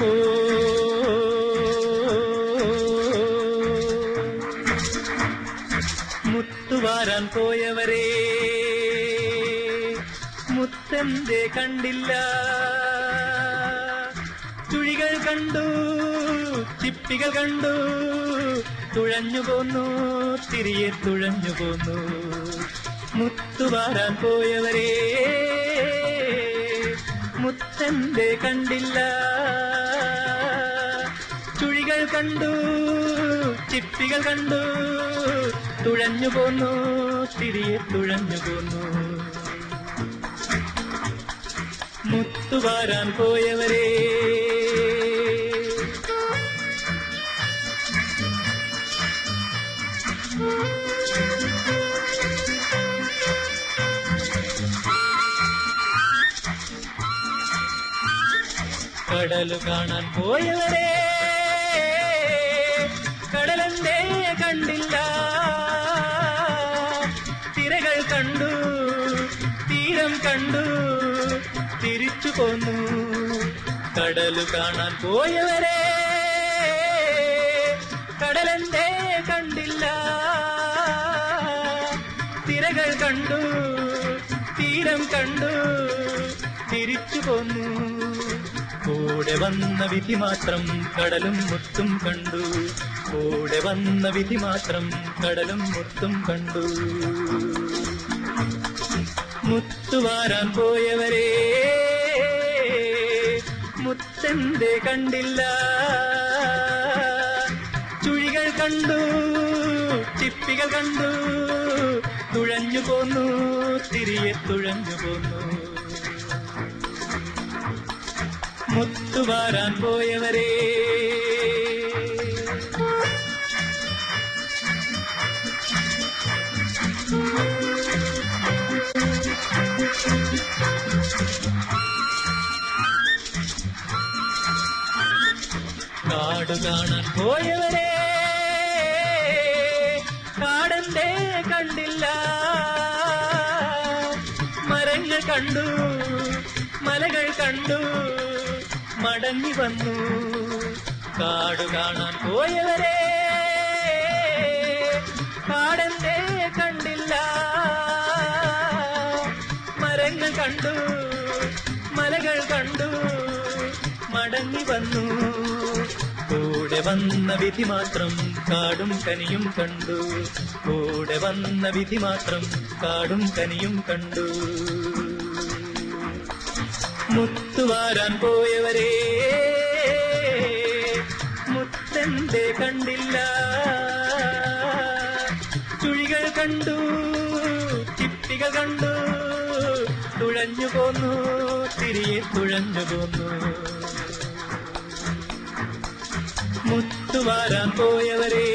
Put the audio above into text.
ഓ മുത്തുവാരാൻ പോയവരെ മുത്തെന്തേ കണ്ടില്ല, ചുഴികൾ കണ്ടു ചിപ്പികൾ കണ്ടു, തുഴഞ്ഞു പോന്നു തിരികെ തുഴഞ്ഞു പോന്നു. മുത്തുവാരാൻ പോയവരെ മുത്തെന്തേ കണ്ടില്ല, ചുഴികൾ കണ്ടു ചിപ്പികൾ കണ്ടു, തുഴഞ്ഞു പോന്നു തിരികെ തുഴഞ്ഞു പോന്നു. മുത്തുവാരാൻ പോയവരെ കടലു കാണാൻ പോയവരെ കടലെന്തേ കണ്ടില്ല, തിരകൾ കണ്ടു തീരം കണ്ടു തിരിച്ചു പോന്നു. കടലു കാണാൻ പോയവരെ കടലെന്തേ കണ്ടില്ല, തിരകൾ കണ്ടു തീരം കണ്ടു തിരിച്ചു പോന്നു. കൂടെ വന്ന വിധി മാത്രം കടലും മുത്തും കണ്ടു, കൂടെ വന്ന വിധി മാത്രം കടലും മുത്തും കണ്ടു. മുത്തുവാരാൻ പോയവരെ മുത്തെന്തേ കണ്ടില്ല, ചുഴികൾ കണ്ടു ചിപ്പികൾ കണ്ടു, തുഴഞ്ഞു പോന്നു തിരികെ തുഴഞ്ഞു പോന്നു. മുത്തുവാരാൻ പോയവരെ കാട് കാണാൻ പോയവരെ കാടെന്തേ കണ്ടില്ല, മരങ്ങൾ കണ്ടു മലകൾ കണ്ടു മടങ്ങി വന്നു. കാട് കാണാൻ പോയവരെ കാടെന്തേ കണ്ടില്ല, മരങ്ങൾ കണ്ടു മലകൾ കണ്ടു മടങ്ങി വന്നു. കൂടെ വന്ന വിധി മാത്രം കാടും കനിയും കണ്ടു, കൂടെ വന്ന വിധി മാത്രം കാടും കനിയും കണ്ടു. മുത്തുവാരാൻ പോയവരെ മുത്തെന്തേ കണ്ടില്ല, ചുഴികൾ കണ്ടു ചിപ്പികൾ കണ്ടു, തുഴഞ്ഞു പോന്നു തിരികെ തുഴഞ്ഞു പോന്നു. മുത്തുവാരാൻ പോയവരെ